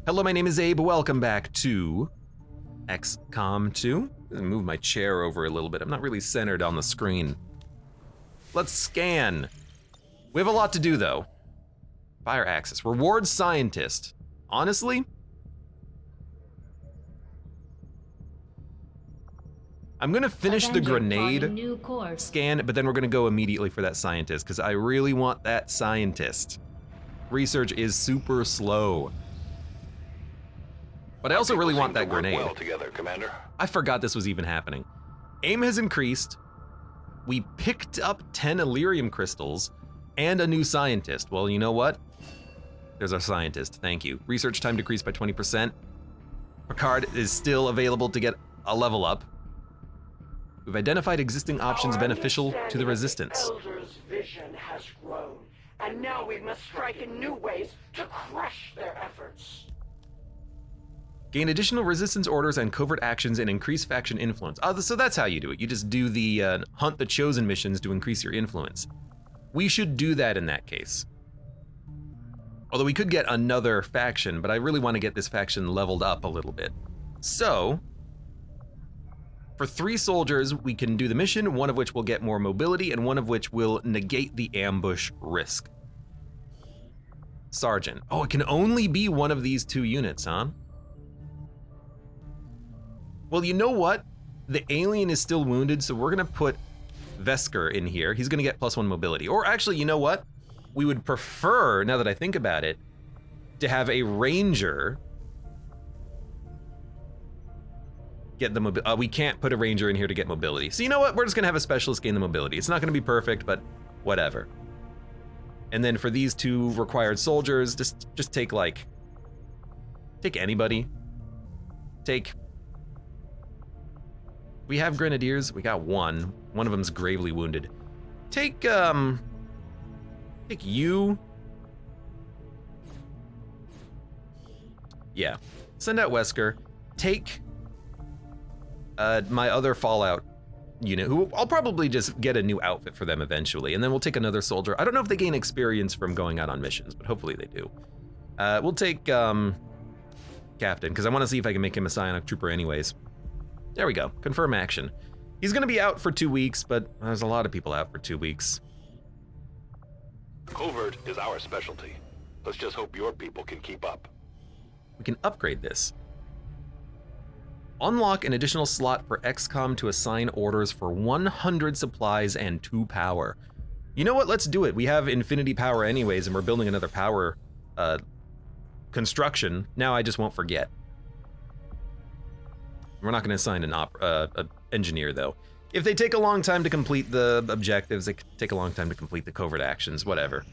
Hello, my name is Abe. Welcome back to XCOM 2. Move my chair over a little bit. I'm not really centered on the screen. Let's scan. We have a lot to do though. Fire access. Reward scientist. Honestly, I'm gonna finish the grenade scan, but then we're gonna go immediately for that scientist because I really want that scientist. Research is super slow. But I also really want that grenade. Well together, Commander. I forgot this was even happening. Aim has increased. We picked up 10 Elerium crystals and a new scientist. Well, you know what? There's our scientist, thank you. Research time decreased by 20%. Picard is still available to get a level up. We've identified existing options beneficial to the Resistance. Elders' vision has grown, and now we must strike in new ways to crush their efforts. Gain additional resistance orders and covert actions and increase faction influence. So that's how you do it. You just do the Hunt the Chosen missions to increase your influence. We should do that in that case. Although we could get another faction, but I really want to get this faction leveled up a little bit. So, for 3 soldiers, we can do the mission, one of which will get more mobility and one of which will negate the ambush risk. Sergeant. Oh, it can only be one of these 2 units, huh? Well, you know what? The alien is still wounded, so we're gonna put Vesker in here. He's gonna get +1 mobility. Or actually, you know what? We would prefer, now that I think about it, to have a ranger get the mobility. We can't put a ranger in here to get mobility. So you know what? We're just gonna have a specialist gain the mobility. It's not gonna be perfect, but whatever. And then for these 2 required soldiers, just take anybody. We have grenadiers, we got 1. One of them's gravely wounded. Take you. Yeah, send out Wesker. Take my other Fallout unit, who I'll probably just get a new outfit for them eventually, and then we'll take another soldier. I don't know if they gain experience from going out on missions, but hopefully they do. We'll take Captain, because I want to see if I can make him a psionic trooper anyways. There we go, confirm action. He's gonna be out for 2 weeks, but there's a lot of people out for 2 weeks. Covert is our specialty. Let's just hope your people can keep up. We can upgrade this. Unlock an additional slot for XCOM to assign orders for 100 supplies and 2 power. You know what, let's do it. We have infinity power anyways, and we're building another power construction. Now I just won't forget. We're not gonna assign an engineer though. If they take a long time to complete the objectives, they take a long time to complete the covert actions, whatever.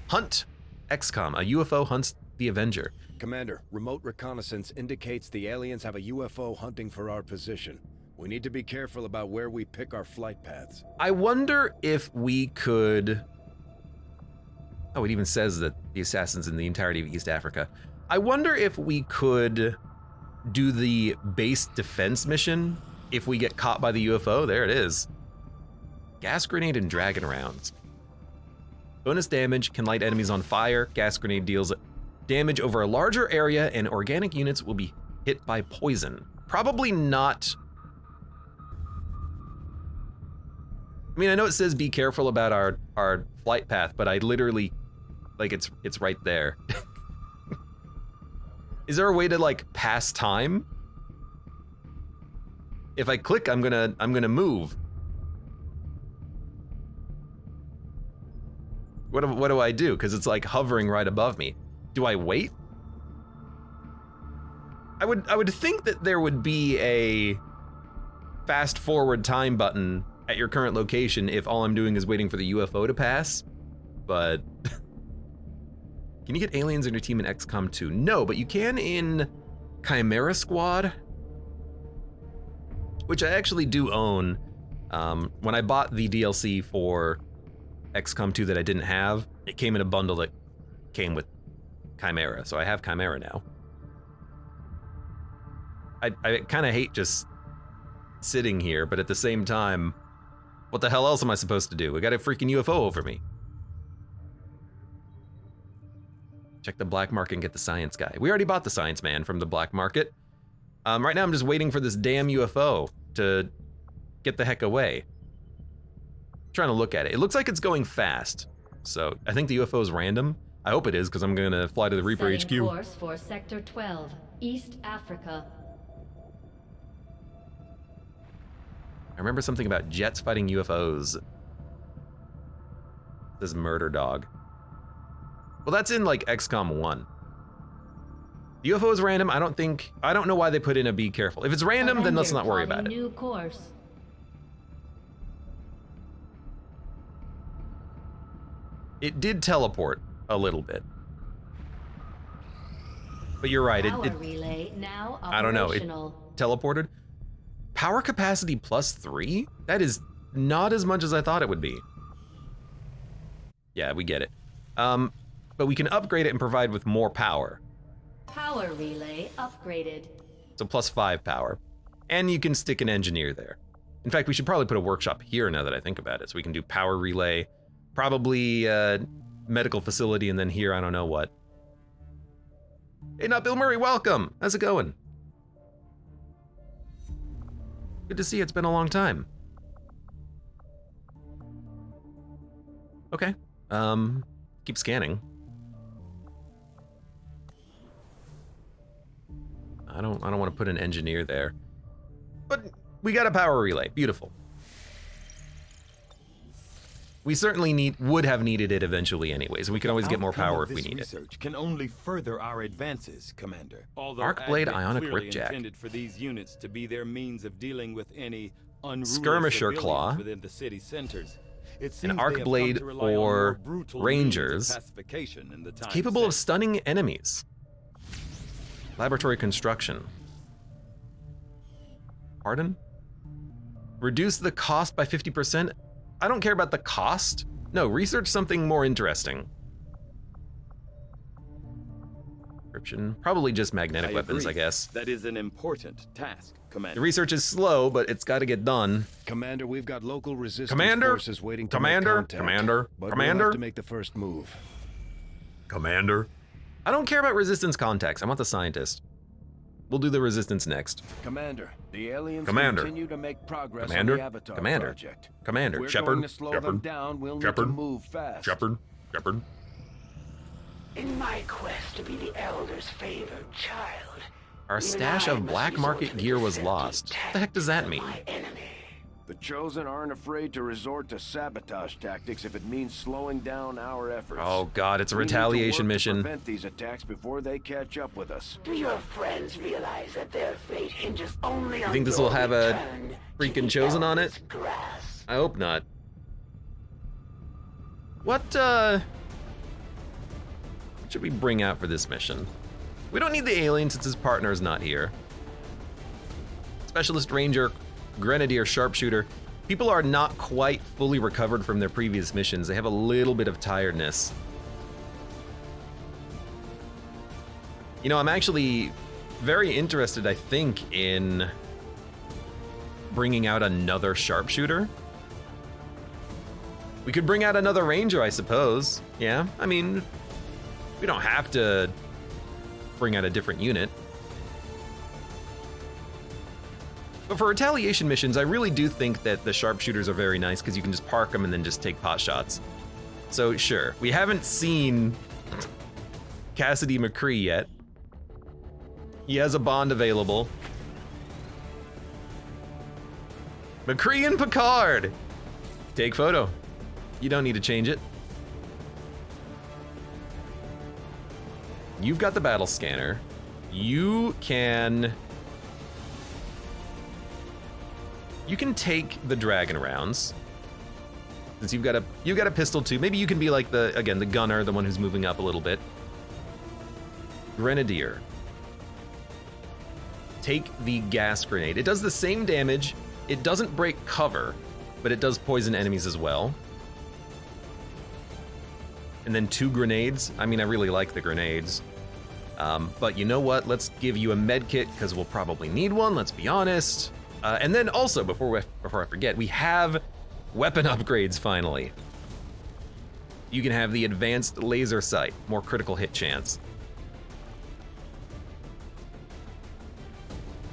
Hunt XCOM, a UFO hunts the Avenger. Commander, remote reconnaissance indicates the aliens have a UFO hunting for our position. We need to be careful about where we pick our flight paths. I wonder if we could... Oh, it even says that the assassins in the entirety of East Africa. I wonder if we could do the base defense mission if we get caught by the UFO. There it is. Gas grenade and dragon rounds. Bonus damage, can light enemies on fire. Gas grenade deals damage over a larger area and organic units will be hit by poison. Probably not. I mean, I know it says be careful about our flight path, but I literally, like, it's right there. Is there a way to like pass time? If I click, I'm gonna move. What do I do? Because it's like hovering right above me. Do I wait? I would think that there would be a fast forward time button at your current location if all I'm doing is waiting for the UFO to pass, but can you get aliens in your team in XCOM 2? No, but you can in Chimera Squad, which I actually do own. When I bought the DLC for XCOM 2 that I didn't have, it came in a bundle that came with Chimera, so I have Chimera now. I kind of hate just sitting here, but at the same time, what the hell else am I supposed to do? We got a freaking UFO over me. Check the black market and get the science guy. We already bought the science man from the black market. Right now I'm just waiting for this damn UFO to get the heck away. I'm trying to look at it. It looks like it's going fast. So I think the UFO is random. I hope it is, because I'm gonna fly to the Reaper HQ. Setting course for Sector 12, East Africa. I remember something about jets fighting UFOs. This murder dog. Well, that's in like XCOM 1. The UFO is random. I don't know why they put in a be careful. If it's random, then let's not worry about it. New course. It did teleport a little bit. But you're right, Power relay now I don't know, it operational. teleported. Power capacity +3? That is not as much as I thought it would be. Yeah, we get it. But we can upgrade it and provide with more power. Power relay upgraded. So +5 power. And you can stick an engineer there. In fact, we should probably put a workshop here now that I think about it. So we can do power relay, probably medical facility, and then here, I don't know what. Hey, not Bill Murray, welcome. How's it going? Good to see you, it's been a long time. Okay, keep scanning. I don't want to put an engineer there. But we got a power relay, beautiful. We certainly would have needed it eventually anyways. We can always get more power if we need it. Research can only further our advances, Commander. Although Arc Blade Advent Ionic clearly Ripjack. intended for these units to be their means of dealing with any unruly Skirmisher civilians Claw. within the city centers. It seems An they Arc have come Blade to rely on for more brutal means of Rangers. pacification in the It's time capable of since. stunning enemies. Laboratory construction. Pardon? Reduce the cost by 50%? I don't care about the cost. No, research something more interesting. Encryption. Probably just magnetic weapons, I agree. guess. That is an important task, The Commander. research is slow, but it's got to get done. Commander, we've got local resistance Commander? forces waiting to Commander? make contact. Commander? But Commander? we'll have to make the first move. Commander? I don't care about resistance contacts. I want the scientist. We'll do the resistance next. Commander, the aliens Commander. continue to make progress Commander? on the Avatar Commander? project. Commander, If we're Shepard, going to slow them Shepard, down, we'll Shepard, need to move fast. Shepard. In my quest to be the Elder's favored child, Our even stash I of must black resort market to the gear was deceptive lost. What the heck does that mean? My enemy. The Chosen aren't afraid to resort to sabotage tactics if it means slowing down our efforts. Oh god, it's a We need to retaliation work to mission. prevent these attacks before they catch up with us. Do your friends realize that their fate hinges only on think this your will have a return to freaking the Chosen on Elder's it? grasp? I hope not. What should we bring out for this mission? We don't need the alien since his partner's not here. Specialist Ranger, Grenadier, Sharpshooter. People are not quite fully recovered from their previous missions. They have a little bit of tiredness. You know, I'm actually very interested, I think, in bringing out another Sharpshooter. We could bring out another Ranger, I suppose. Yeah, I mean, we don't have to bring out a different unit. But for retaliation missions, I really do think that the sharpshooters are very nice because you can just park them and then just take pot shots. So sure, we haven't seen Cassidy McCree yet. He has a bond available. McCree and Picard! Take photo. You don't need to change it. You've got the battle scanner. You can take the dragon rounds. Since you've got a pistol too. Maybe you can be like the gunner, the one who's moving up a little bit. Grenadier. Take the gas grenade. It does the same damage. It doesn't break cover, but it does poison enemies as well. And then 2 grenades. I mean, I really like the grenades. But you know what? Let's give you a med kit because we'll probably need one, let's be honest. And then also, before I forget, we have weapon upgrades finally. You can have the advanced laser sight, more critical hit chance.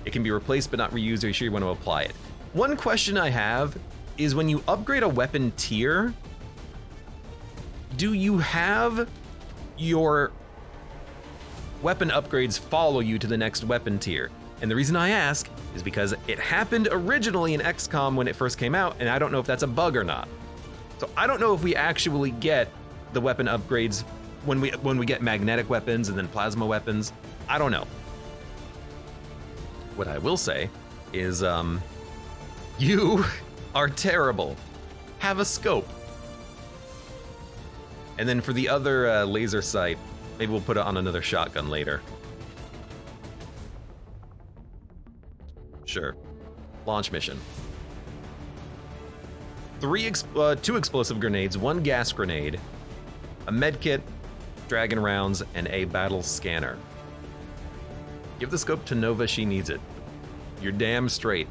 It can be replaced but not reused. Are you sure you want to apply it? One question I have is when you upgrade a weapon tier, do you have your weapon upgrades follow you to the next weapon tier? And the reason I ask is because it happened originally in XCOM when it first came out, and I don't know if that's a bug or not. So I don't know if we actually get the weapon upgrades when we get magnetic weapons and then plasma weapons. I don't know. What I will say is, you are terrible. Have a scope. And then for the other laser sight, maybe we'll put it on another shotgun later. Sure. Launch mission. 2 explosive grenades, 1 gas grenade, a medkit, dragon rounds, and a battle scanner. Give the scope to Nova, she needs it. You're damn straight.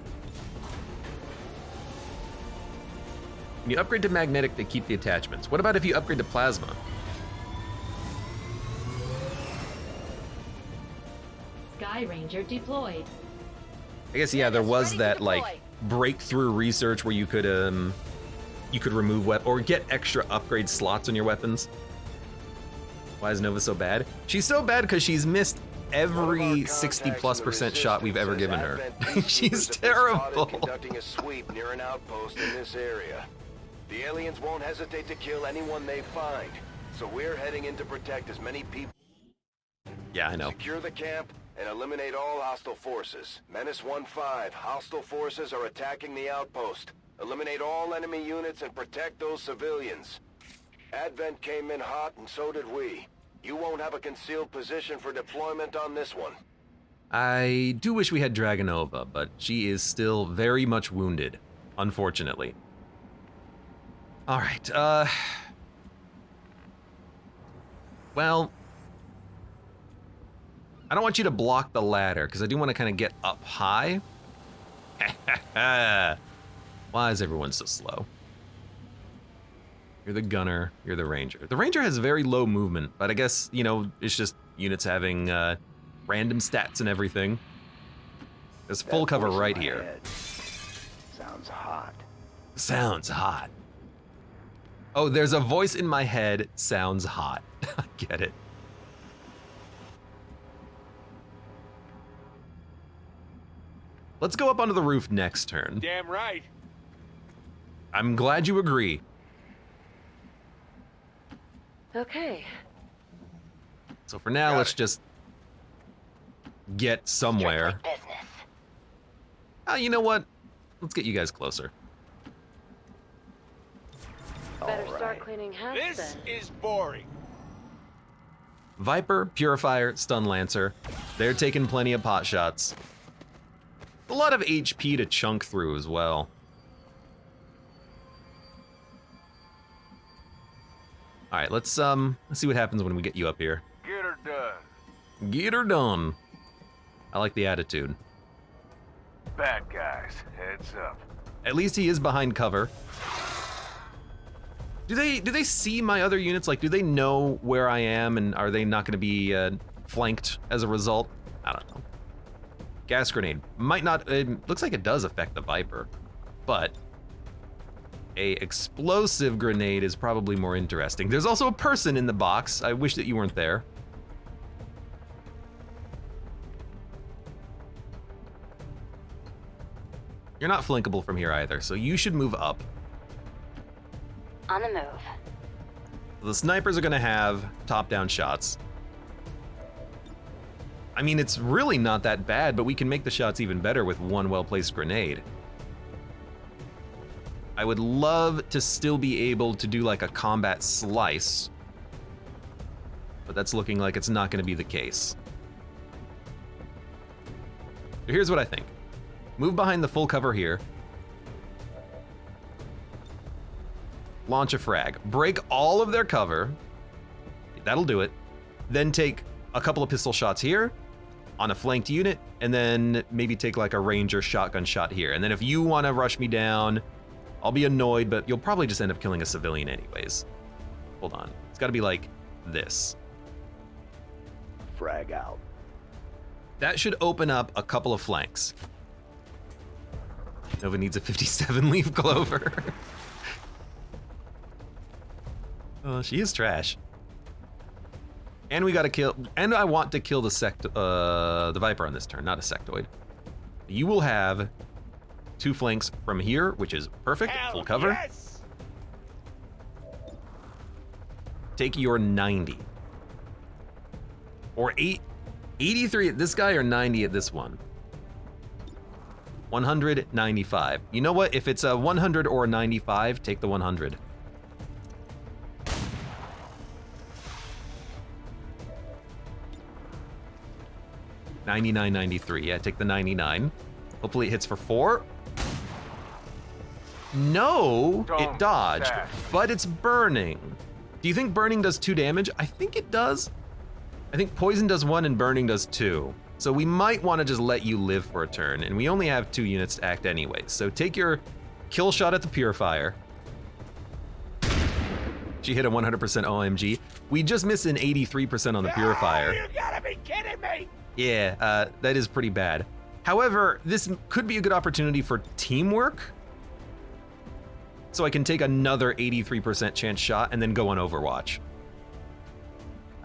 You upgrade to magnetic to keep the attachments. What about if you upgrade to plasma? Sky Ranger deployed. I guess, yeah, there was that, like, breakthrough research where you could remove or get extra upgrade slots on your weapons. Why is Nova so bad? She's so bad because she's missed every 60+% shot we've ever given her. She's terrible. Conducting a sweep near an outpost in this area. The aliens won't hesitate to kill anyone they find, so we're heading in to protect as many people. Yeah, I know. Secure the camp and eliminate all hostile forces. Menace 1-5, hostile forces are attacking the outpost. Eliminate all enemy units and protect those civilians. Advent came in hot and so did we. You won't have a concealed position for deployment on this one. I do wish we had Dragonova, but she is still very much wounded, unfortunately. All right, well, I don't want you to block the ladder, because I do want to kind of get up high. Why is everyone so slow? You're the gunner, you're the ranger. The ranger has very low movement, but I guess, you know, it's just units having random stats and everything. There's full cover right here. Sounds hot. Sounds hot. Oh, there's a voice in my head, sounds hot. I get it. Let's go up onto the roof next turn. Damn right. I'm glad you agree. Okay. So for now, let's just get somewhere. You know what? Let's get you guys closer. Better start cleaning house This then. is boring. Viper, Purifier, Stun Lancer. They're taking plenty of pot shots. A lot of HP to chunk through as well. All right, let's see what happens when we get you up here. Get her done. Get her done. I like the attitude. Bad guys, heads up. At least he is behind cover. Do they see my other units? Like, do they know where I am, and are they not going to be flanked as a result? I don't know. Gas grenade might not. It looks like it does affect the Viper, but a explosive grenade is probably more interesting. There's also a person in the box. I wish that you weren't there. You're not flankable from here either, so you should move up. On the move. The snipers are gonna have top-down shots. I mean, it's really not that bad, but we can make the shots even better with one well-placed grenade. I would love to still be able to do like a combat slice, but that's looking like it's not gonna be the case. So here's what I think. Move behind the full cover here. Launch a frag. Break all of their cover. That'll do it. Then take a couple of pistol shots here on a flanked unit, and then maybe take like a ranger shotgun shot here. And then if you want to rush me down, I'll be annoyed, but you'll probably just end up killing a civilian anyways. Hold on. It's got to be like this. Frag out. That should open up a couple of flanks. Nova needs a 57 leaf clover. Oh, she is trash. And we gotta kill, and I want to kill the Viper on this turn, not a sectoid. You will have 2 flanks from here, which is perfect, full cover. Yes! Take your 90. Or 83 at this guy or 90 at this one. 195. You know what? If it's a 100 or a 95, take the 100. $99.93. Yeah, take the 99. Hopefully it hits for 4. No, it dodged, but it's burning. Do you think burning does 2 damage? I think it does. I think poison does 1 and burning does 2. So we might want to just let you live for a turn, and we only have 2 units to act anyway. So take your kill shot at the Purifier. She hit a 100% OMG. We just missed an 83% on the Purifier. You gotta be kidding me! Yeah, that is pretty bad. However, this could be a good opportunity for teamwork. So I can take another 83% chance shot and then go on Overwatch.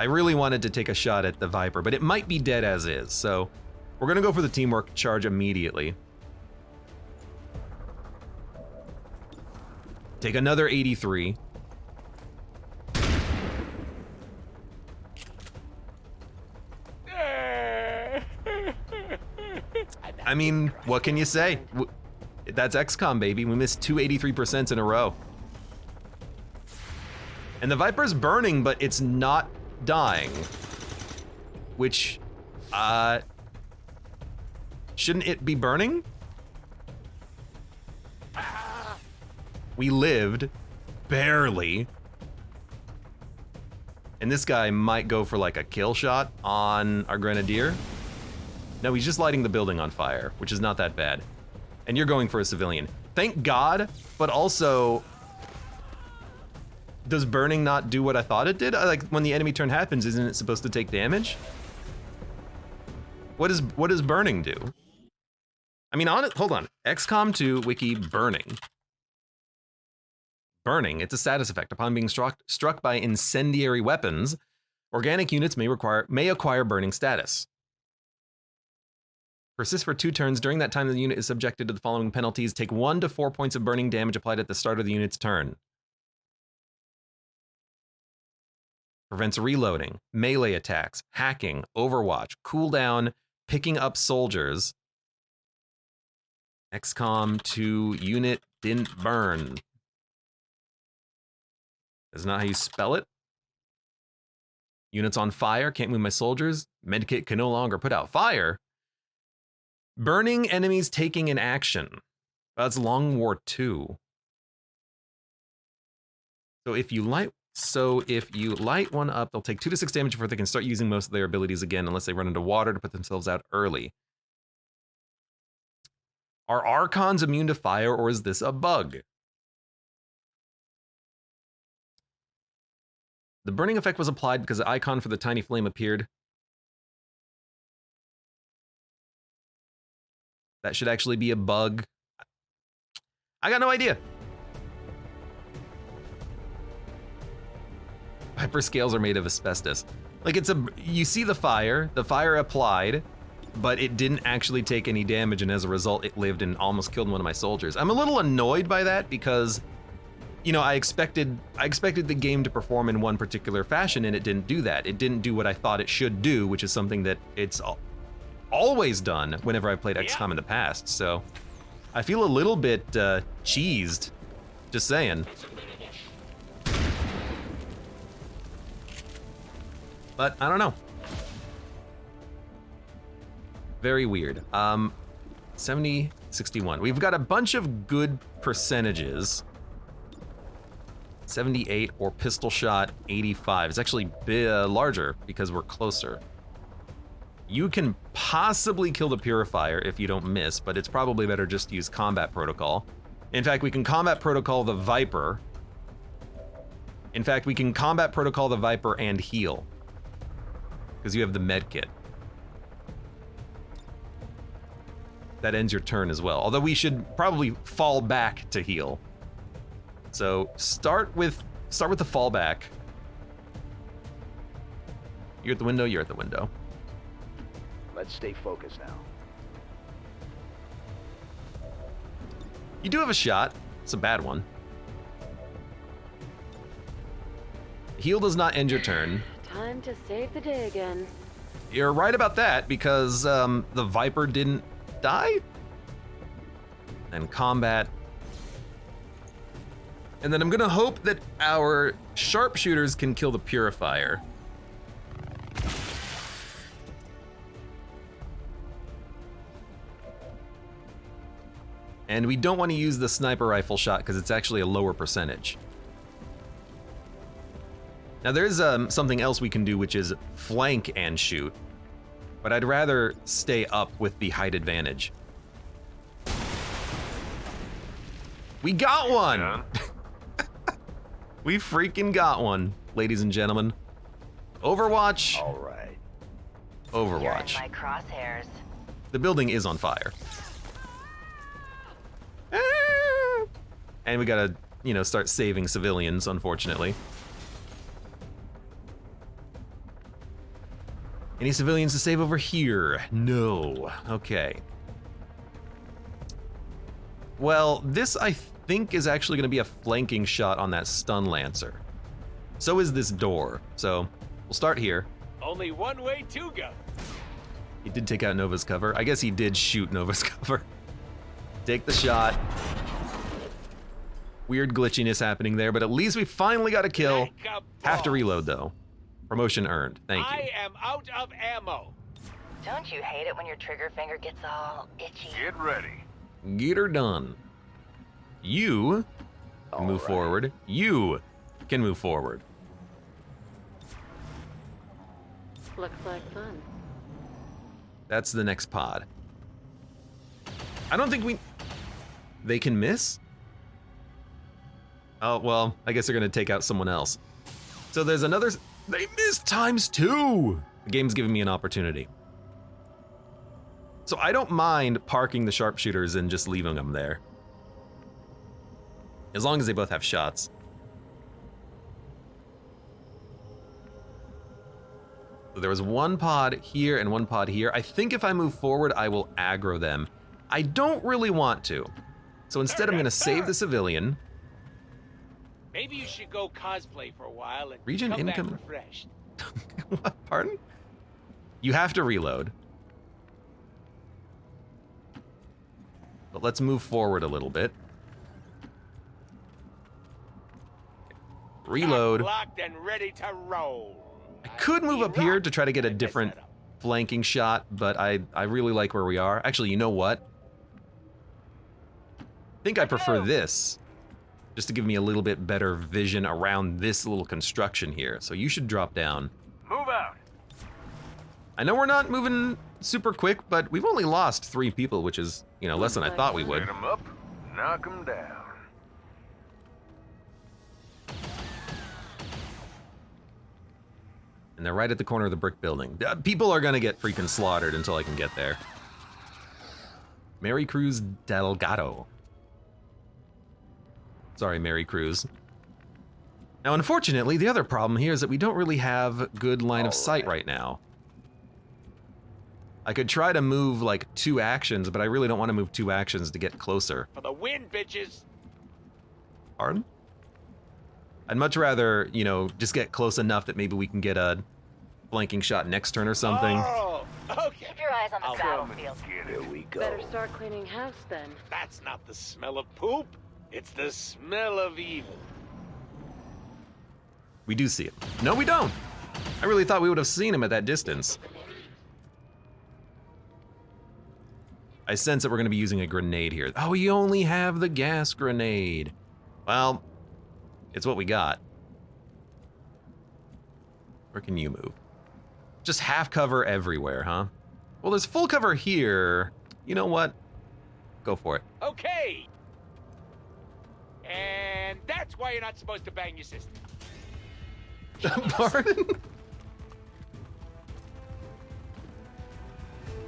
I really wanted to take a shot at the Viper, but it might be dead as is, so we're gonna go for the teamwork charge immediately. Take another 83. I mean, what can you say? That's XCOM, baby. We missed 2 83% in a row. And the Viper's burning, but it's not dying. Which, shouldn't it be burning? We lived, barely. And this guy might go for like a kill shot on our Grenadier. No, he's just lighting the building on fire, which is not that bad. And you're going for a civilian. Thank God, but also, does burning not do what I thought it did? Like, when the enemy turn happens, isn't it supposed to take damage? What does burning do? I mean, hold on. XCOM 2 wiki burning. Burning, it's a status effect. Upon being struck by incendiary weapons, organic units may acquire burning status. Persist for 2 turns. During that time, the unit is subjected to the following penalties. Take 1 to 4 points of burning damage applied at the start of the unit's turn. Prevents reloading, melee attacks, hacking, overwatch, cooldown, picking up soldiers. XCOM 2 unit didn't burn. That's not how you spell it. Units on fire, can't move my soldiers. Medkit can no longer put out fire. Burning enemies taking an action. That's Long War 2. So if you light one up, they'll take 2 to 6 damage before they can start using most of their abilities again, unless they run into water to put themselves out early. Are Archons immune to fire, or is this a bug? The burning effect was applied because the icon for the tiny flame appeared. That should actually be a bug. I got no idea. Viper scales are made of asbestos. Like, you see the fire applied, but it didn't actually take any damage, and as a result, it lived and almost killed one of my soldiers. I'm a little annoyed by that because, you know, I expected the game to perform in one particular fashion, and it didn't do that. It didn't do what I thought it should do, which is something that it's always done whenever I've played XCOM in the past. So I feel a little bit cheesed, just saying. But I don't know. Very weird. 70, 61. We've got a bunch of good percentages. 78 or pistol shot 85. It's actually larger because we're closer. You can possibly kill the Purifier if you don't miss, but it's probably better just to use combat protocol. In fact, we can combat protocol the Viper. In fact, we can combat protocol the Viper and heal. Because you have the med kit. That ends your turn as well. Although we should probably fall back to heal. So start with the fallback. You're at the window, you're at the window. Let's stay focused now. You do have a shot. It's a bad one. Heal does not end your turn. Time to save the day again. You're right about that because the Viper didn't die. And combat. And then I'm gonna hope that our sharpshooters can kill the Purifier. And we don't want to use the sniper rifle shot because it's actually a lower percentage. Now there's something else we can do, which is flank and shoot, but I'd rather stay up with the height advantage. We got one! We freaking got one, ladies and gentlemen. Overwatch. All right. Overwatch. You're in my crosshairs. The building is on fire. And we gotta, start saving civilians, unfortunately. Any civilians to save over here? No. Okay. Well, this I think is actually gonna be a flanking shot on that stun lancer. So is this door. So we'll start here. Only one way to go. He did take out Nova's cover. I guess he did shoot Nova's cover. Take the shot. Weird glitchiness happening there, but at least we finally got a kill. Have to reload though. Promotion earned. Thank you. I am out of ammo. Don't you hate it when your trigger finger gets all itchy? Get ready. Get her done. You can move forward. You can move forward. Looks like fun. That's the next pod. I don't think they can miss? Oh, well, I guess they're gonna take out someone else. So there's another, they missed ×2! The game's giving me an opportunity. So I don't mind parking the sharpshooters and just leaving them there. As long as they both have shots. So there was one pod here and one pod here. I think if I move forward, I will aggro them. I don't really want to. So instead I'm gonna save the civilian. Maybe you should go cosplay for a while and Region come income. back refreshed. What? Pardon? You have to reload. But let's move forward a little bit. Reload. Locked and ready to roll. I could move up here to try to get a different flanking shot, but I really like where we are. Actually, you know what? I think I prefer this, just to give me a little bit better vision around this little construction here. So you should drop down. Move out. I know we're not moving super quick, but we've only lost 3 people, which is, less than I thought we would. Get 'em up, knock 'em down. And they're right at the corner of the brick building. People are gonna get freaking slaughtered until I can get there. Mary Cruz Delgado. Sorry, Mary Cruz. Now, unfortunately, the other problem here is that we don't really have good line of sight right now. I could try to move like 2 actions, but I really don't want to move 2 actions to get closer. For the win, bitches. Pardon? I'd much rather, just get close enough that maybe we can get a flanking shot next turn or something. Oh, okay. Keep your eyes on the I'll battlefield. Here we go. Better start cleaning house then. That's not the smell of poop. It's the smell of evil. We do see him. No, we don't. I really thought we would have seen him at that distance. I sense that we're going to be using a grenade here. Oh, we only have the gas grenade. Well, it's what we got. Where can you move? Just half cover everywhere, huh? Well, there's full cover here. You know what? Go for it. Okay. And that's why you're not supposed to bang your sister. Pardon?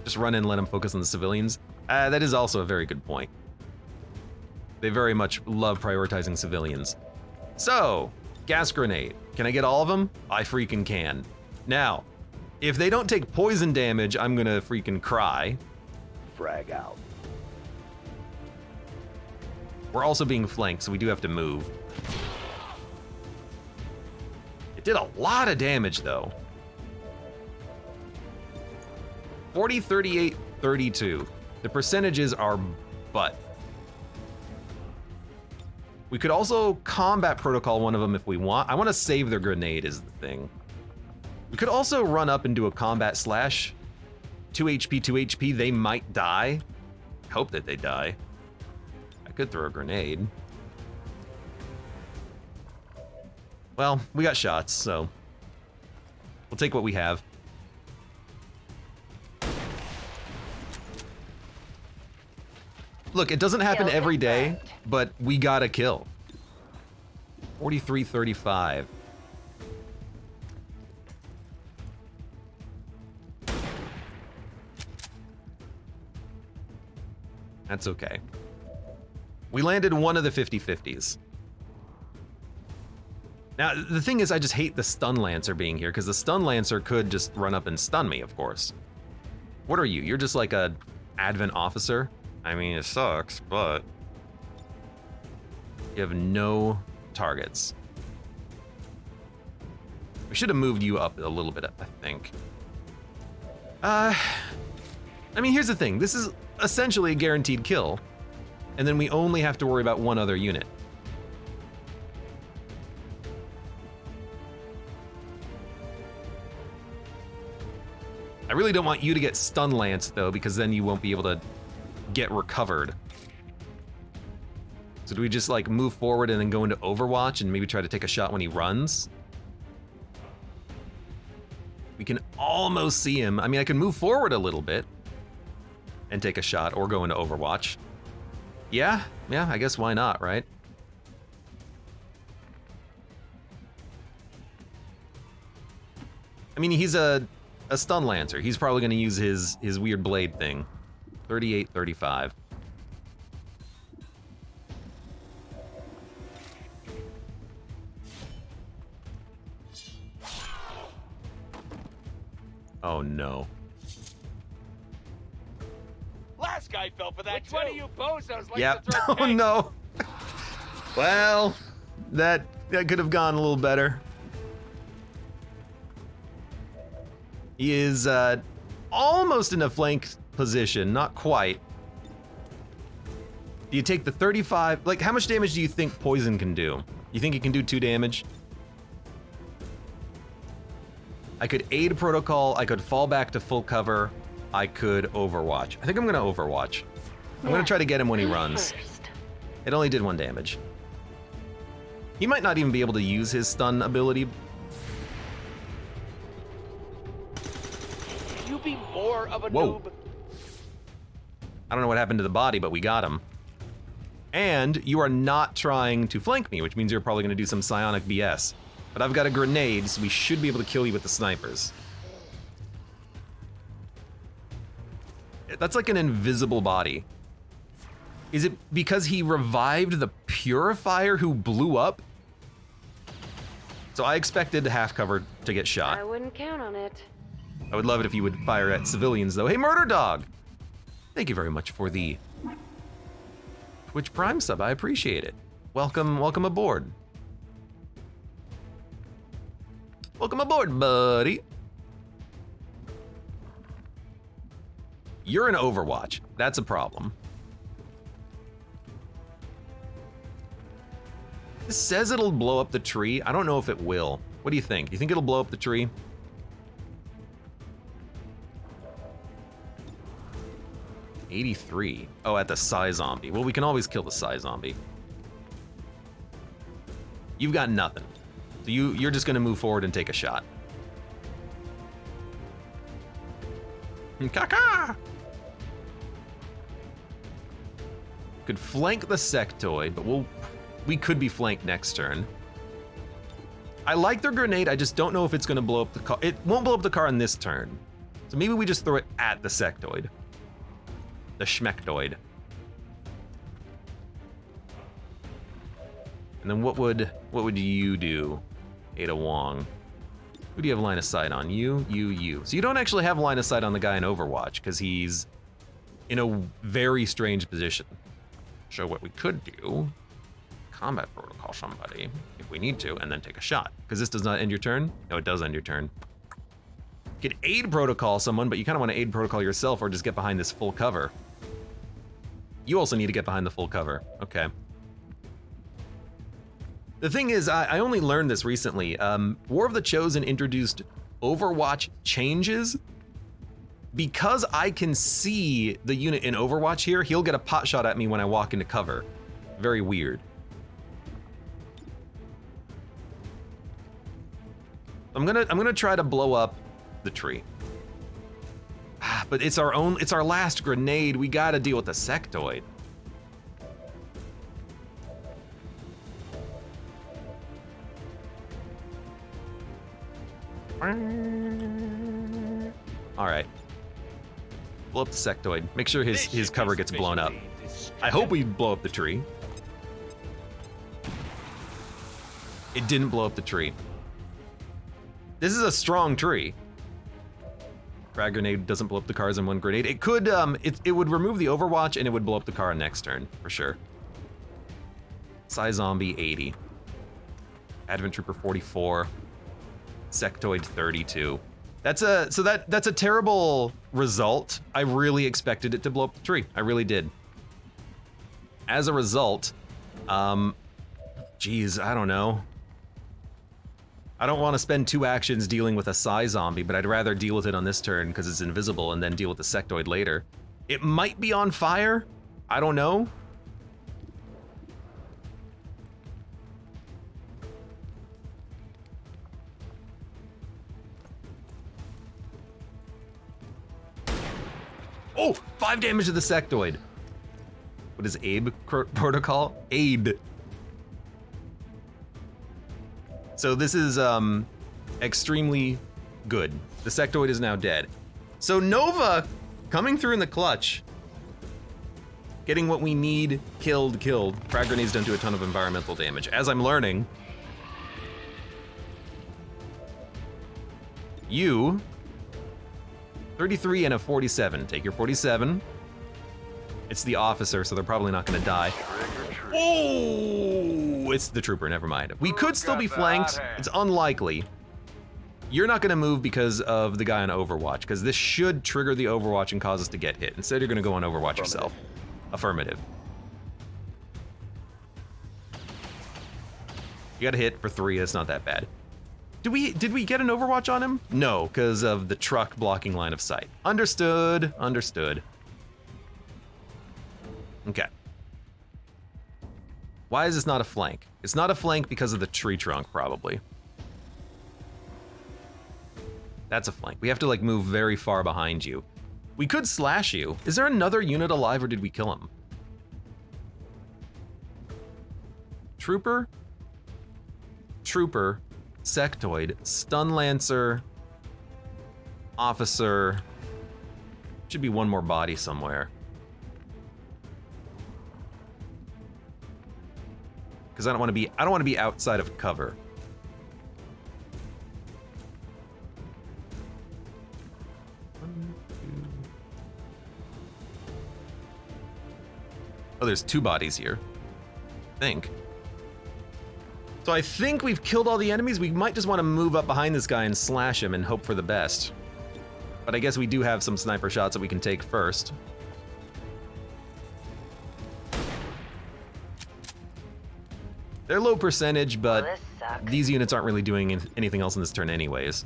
Just run in and let them focus on the civilians. That is also a very good point. They very much love prioritizing civilians. So, gas grenade. Can I get all of them? I freaking can. Now, if they don't take poison damage, I'm gonna freaking cry. Frag out. We're also being flanked, so we do have to move. It did a lot of damage, though. 40, 38, 32. The percentages are butt. We could also combat protocol one of them if we want. I want to save their grenade is the thing. We could also run up and do a combat slash. 2 HP, 2 HP, they might die. Hope that they die. I could throw a grenade. Well, we got shots, so we'll take what we have. Look, it doesn't happen Kill every day, confirmed. but we gotta kill. 43-35. That's okay. We landed one of the 50-50s. Now, the thing is, I just hate the Stun Lancer being here, because the Stun Lancer could just run up and stun me, of course. What are you? You're just like a Advent officer? I mean, it sucks, but you have no targets. We should have moved you up a little bit, I think. I mean, here's the thing. This is essentially a guaranteed kill, and then we only have to worry about one other unit. I really don't want you to get stun lanced, though, because then you won't be able to get recovered. So do we just like move forward and then go into Overwatch and maybe try to take a shot when he runs? We can almost see him. I mean, I can move forward a little bit and take a shot or go into Overwatch. Yeah, I guess why not, right? I mean, he's a stun lancer. He's probably going to use his weird blade thing. 38, 35. Oh no. Last guy fell for that. Which one of you bozos like Yep. to throw Oh tanks? no. Well, that could have gone a little better. He is almost in a flank position, not quite. Do you take the 35? Like, how much damage do you think poison can do? You think it can do 2 damage? I could aid protocol, I could fall back to full cover, I could overwatch. I think I'm gonna overwatch. I'm gonna try to get him when he runs. First. It only did 1 damage. He might not even be able to use his stun ability. Can you be more of a Whoa. noob? I don't know what happened to the body, but we got him. And you are not trying to flank me, which means you're probably gonna do some psionic BS. But I've got a grenade, so we should be able to kill you with the snipers. That's like an invisible body. Is it because he revived the purifier who blew up? So I expected half cover to get shot. I wouldn't count on it. I would love it if you would fire at civilians, though. Hey, Murder Dog! Thank you very much for the Twitch Prime sub. I appreciate it. Welcome aboard. Welcome aboard, buddy. You're in Overwatch. That's a problem. This says it'll blow up the tree. I don't know if it will. What do you think? You think it'll blow up the tree? $83. Oh, at the Psy Zombie. Well, we can always kill the Psy Zombie. You've got nothing. So you're just gonna move forward and take a shot. Caca! Could flank the sectoid, but we could be flanked next turn. I like their grenade, I just don't know if it's gonna blow up the car. It won't blow up the car on this turn. So maybe we just throw it at the sectoid. The schmectoid. And then what would you do, Ada Wong? Who do you have line of sight on? You. So you don't actually have line of sight on the guy in Overwatch because he's in a very strange position. So what we could do, combat protocol somebody if we need to, and then take a shot. Because this does not end your turn? No, it does end your turn. You could aid protocol someone, but you kind of want to aid protocol yourself or just get behind this full cover. You also need to get behind the full cover. Okay. The thing is, I only learned this recently. War of the Chosen introduced Overwatch changes. Because I can see the unit in Overwatch here, he'll get a pot shot at me when I walk into cover. Very weird. I'm gonna try to blow up the tree. But it's our last grenade. We gotta deal with the sectoid. All right. Blow up the sectoid. Make sure his cover gets blown up. I hope we blow up the tree. It didn't blow up the tree. This is a strong tree. Frag grenade doesn't blow up the cars in one grenade. It could, it would remove the Overwatch and it would blow up the car next turn, for sure. Psy Zombie 80. Advent Trooper 44. Sectoid 32. That's a terrible result. I really expected it to blow up the tree. I really did. As a result, geez, I don't know. I don't want to spend 2 actions dealing with a Psy Zombie, but I'd rather deal with it on this turn because it's invisible and then deal with the sectoid later. It might be on fire. I don't know. Oh, 5 damage to the sectoid. What is Abe protocol? Abe. So this is extremely good. The sectoid is now dead. So Nova coming through in the clutch. Getting what we need, killed. Frag grenades don't do a ton of environmental damage. As I'm learning. You 33 and a 47. Take your 47. It's the officer, so they're probably not gonna die. Oh, it's the trooper, never mind. We could still be flanked. It's unlikely. You're not gonna move because of the guy on Overwatch, because this should trigger the Overwatch and cause us to get hit. Instead, you're gonna go on Overwatch yourself. Affirmative. You got a hit for 3, that's not that bad. Did we get an Overwatch on him? No, because of the truck blocking line of sight. Understood. Okay. Why is this not a flank? It's not a flank because of the tree trunk, probably. That's a flank. We have to like move very far behind you. We could slash you. Is there another unit alive or did we kill him? Trooper, sectoid, stun lancer, officer. Should be one more body somewhere. Because I don't want to be outside of cover. Oh, there's 2 bodies here. I think. So I think we've killed all the enemies. We might just want to move up behind this guy and slash him and hope for the best. But I guess we do have some sniper shots that we can take first. They're low percentage, but these units aren't really doing anything else in this turn anyways.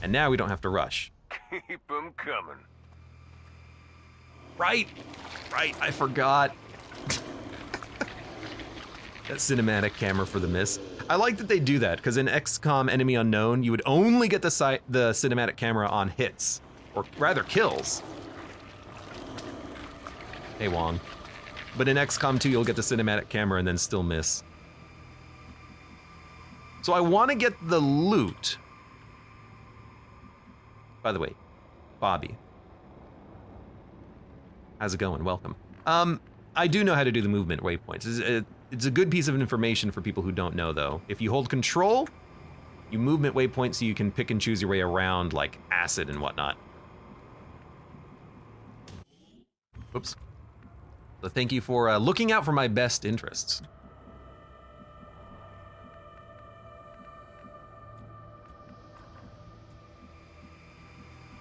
And now we don't have to rush. Keep them coming. Right, I forgot. That cinematic camera for the miss. I like that they do that, because in XCOM Enemy Unknown, you would only get the cinematic camera on hits, or rather kills. Hey Wong. But in XCOM 2, you'll get the cinematic camera and then still miss. So I want to get the loot. By the way, Bobby. How's it going? Welcome. I do know how to do the movement waypoints. It's a good piece of information for people who don't know, though. If you hold control, you movement waypoints so you can pick and choose your way around, like acid and whatnot. Oops. So thank you for looking out for my best interests.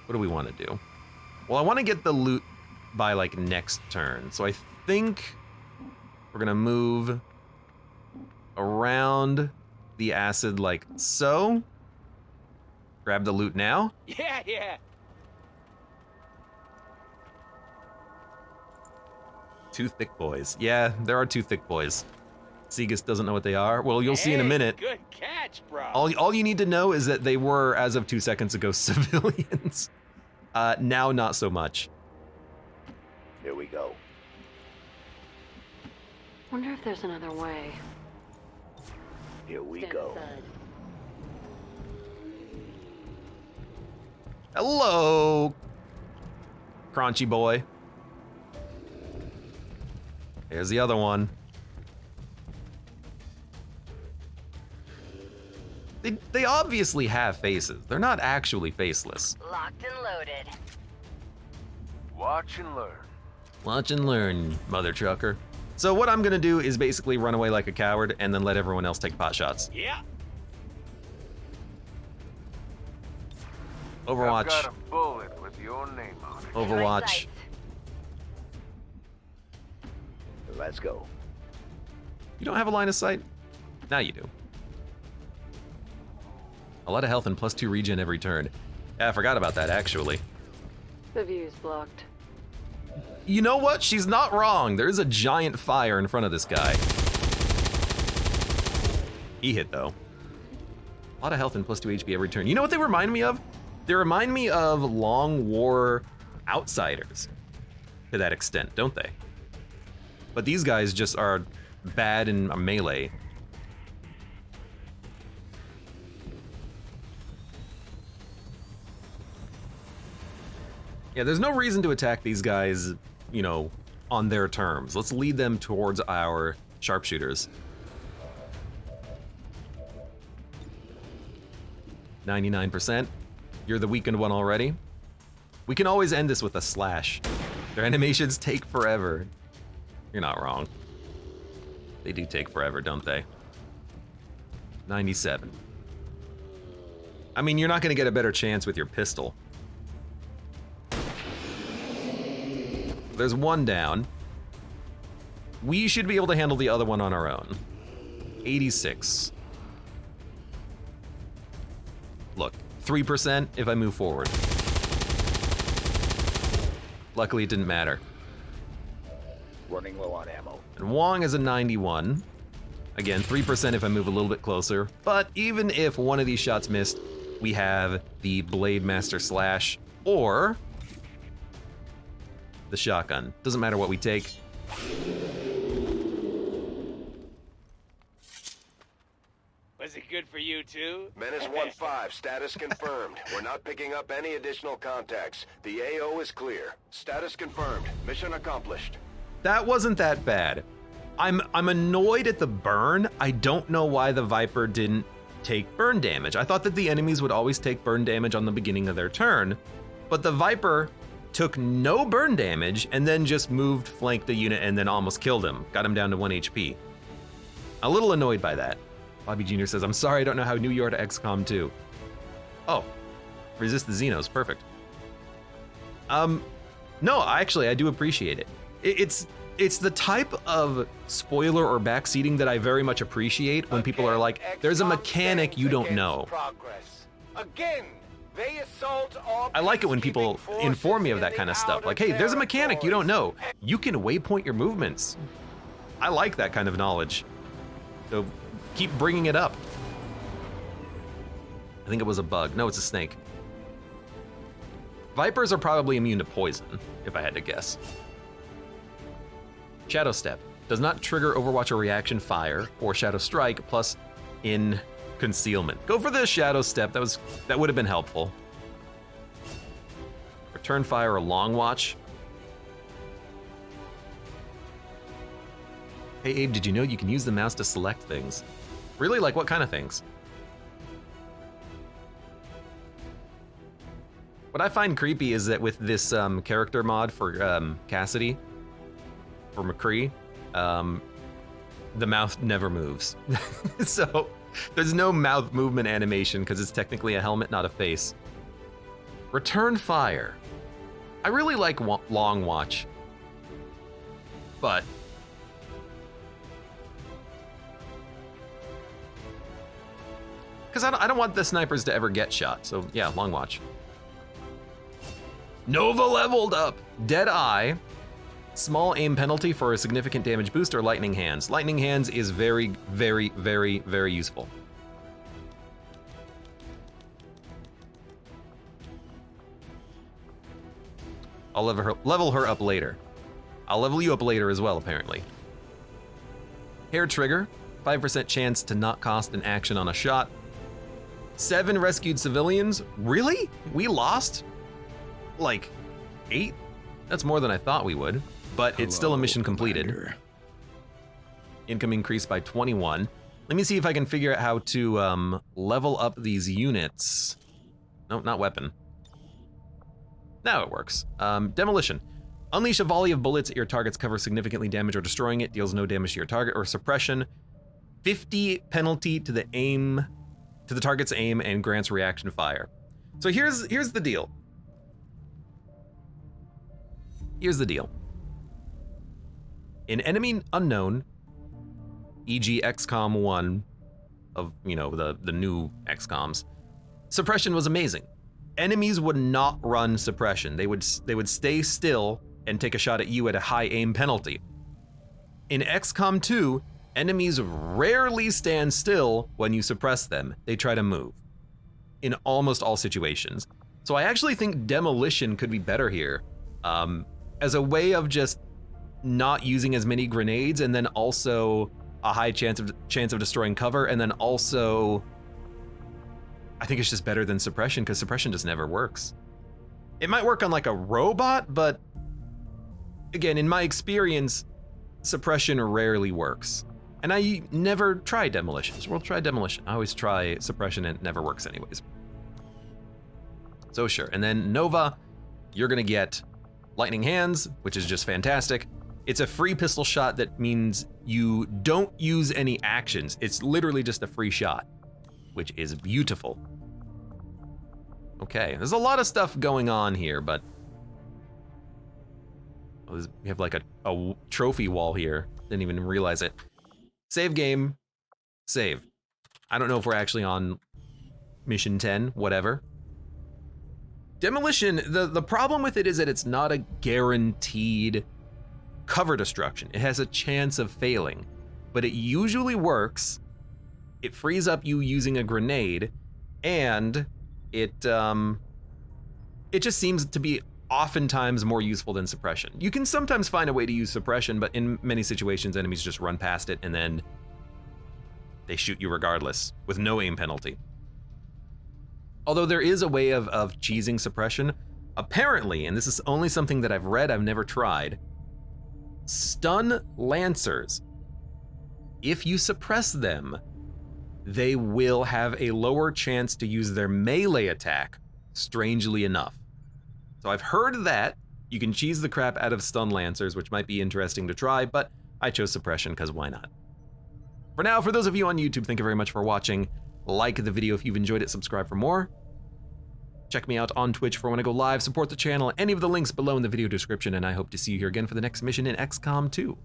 What do we want to do? Well, I want to get the loot by like next turn. So I think we're gonna move around the acid like so. Grab the loot now. Yeah. Two thick boys. Yeah, there are two thick boys. Segus doesn't know what they are. Well, you'll see in a minute. Good catch, bro. All you need to know is that they were, as of 2 seconds ago, civilians. Now, not so much. Here we go. Wonder if there's another way. Here we Stand go. aside. Hello, Crunchy boy. There's the other one. They obviously have faces. They're not actually faceless. Locked and loaded. Watch and learn. Watch and learn, mother trucker. So what I'm gonna do is basically run away like a coward and then let everyone else take pot shots. Yeah. Overwatch. I've got a bullet with your name on it. Overwatch. Let's go. You don't have a line of sight? Now you do. A lot of health and +2 regen every turn. Yeah, I forgot about that, actually. The view's blocked. You know what? She's not wrong. There's a giant fire in front of this guy. He hit, though. A lot of health and +2 HP every turn. You know what they remind me of? They remind me of Long War Outsiders, to that extent, don't they? But these guys just are bad in a melee. Yeah, there's no reason to attack these guys, you know, on their terms. Let's lead them towards our sharpshooters. 99%. You're the weakened one already. We can always end this with a slash. Their animations take forever. You're not wrong. They do take forever, don't they? 97. I mean, you're not gonna get a better chance with your pistol. There's one down. We should be able to handle the other one on our own. 86. Look, 3% if I move forward. Luckily, it didn't matter. Running low on ammo. And Wong is a 91. Again, 3% if I move a little bit closer. But even if one of these shots missed, we have the Blade Master Slash or the shotgun. Doesn't matter what we take. Was it good for you too? Menace 1-5, status confirmed. We're not picking up any additional contacts. The AO is clear. Status confirmed. Mission accomplished. That wasn't that bad. I'm annoyed at the burn. I don't know why the Viper didn't take burn damage. I thought that the enemies would always take burn damage on the beginning of their turn, but the Viper took no burn damage and then just moved, flanked the unit, and then almost killed him. Got him down to 1 HP. A little annoyed by that. Bobby Jr. says, I'm sorry I don't know how new you are to XCOM 2. Oh, resist the Xenos, perfect. No, actually, I do appreciate it. It's the type of spoiler or backseating that I very much appreciate when people are like, there's a mechanic you don't know. Again, they assault all I like it when people inform me of that kind of stuff. Like, hey, there's a mechanic you don't know. You can waypoint your movements. I like that kind of knowledge. So keep bringing it up. I think it was a bug. No, it's a snake. Vipers are probably immune to poison, if I had to guess. Shadow Step. Does not trigger Overwatch or reaction fire or Shadow Strike, plus in concealment. Go for the Shadow Step, that would have been helpful. Return fire or Long Watch. Hey Abe, did you know you can use the mouse to select things? Really? Like what kind of things? What I find creepy is that with this character mod for Cassidy, for McCree, the mouth never moves. So there's no mouth movement animation because it's technically a helmet, not a face. Return fire. I really like Long Watch, but because I don't want the snipers to ever get shot. So yeah, Long Watch. Nova leveled up. Dead Eye. Small aim penalty for a significant damage boost or Lightning Hands. Lightning Hands is very, very, very, very useful. I'll level her up later. I'll level you up later as well, apparently. Hair Trigger. 5% chance to not cost an action on a shot. 7 rescued civilians. Really? We lost? Like 8? That's more than I thought we would, but it's still a mission completed. Commander. Income increased by 21. Let me see if I can figure out how to level up these units. No, not weapon. Now it works. Demolition. Unleash a volley of bullets at your target's cover, significantly damage or destroying it, deals no damage to your target, or suppression. 50 penalty to the target's aim and grants reaction fire. So here's the deal. Here's the deal. In Enemy Unknown, e.g. XCOM 1 of, the new XCOMs, suppression was amazing. Enemies would not run suppression. They would stay still and take a shot at you at a high aim penalty. In XCOM 2, enemies rarely stand still when you suppress them. They try to move in almost all situations. So I actually think demolition could be better here. As a way of just not using as many grenades, and then also a high chance of destroying cover, and then also I think it's just better than suppression because suppression just never works. It might work on like a robot, but again, in my experience, suppression rarely works. And I never try demolitions. We'll try demolition. I always try suppression and it never works anyways. So sure, and then Nova, you're gonna get Lightning Hands, which is just fantastic. It's a free pistol shot that means you don't use any actions. It's literally just a free shot, which is beautiful. Okay, there's a lot of stuff going on here, but we have like a trophy wall here. Didn't even realize it. Save game, save. I don't know if we're actually on mission 10, whatever. Demolition, the problem with it is that it's not a guaranteed cover destruction. It has a chance of failing, but it usually works. It frees up you using a grenade, and it just seems to be oftentimes more useful than suppression. You can sometimes find a way to use suppression, but in many situations, enemies just run past it and then they shoot you regardless with no aim penalty. Although there is a way of cheesing suppression, apparently, and this is only something that I've read, I've never tried, stun lancers, if you suppress them, they will have a lower chance to use their melee attack, strangely enough. So I've heard that you can cheese the crap out of stun lancers, which might be interesting to try, but I chose suppression because why not? For now, for those of you on YouTube, thank you very much for watching. Like the video if you've enjoyed it, subscribe for more. Check me out on Twitch for when I go live, support the channel, any of the links below in the video description, and I hope to see you here again for the next mission in XCOM 2.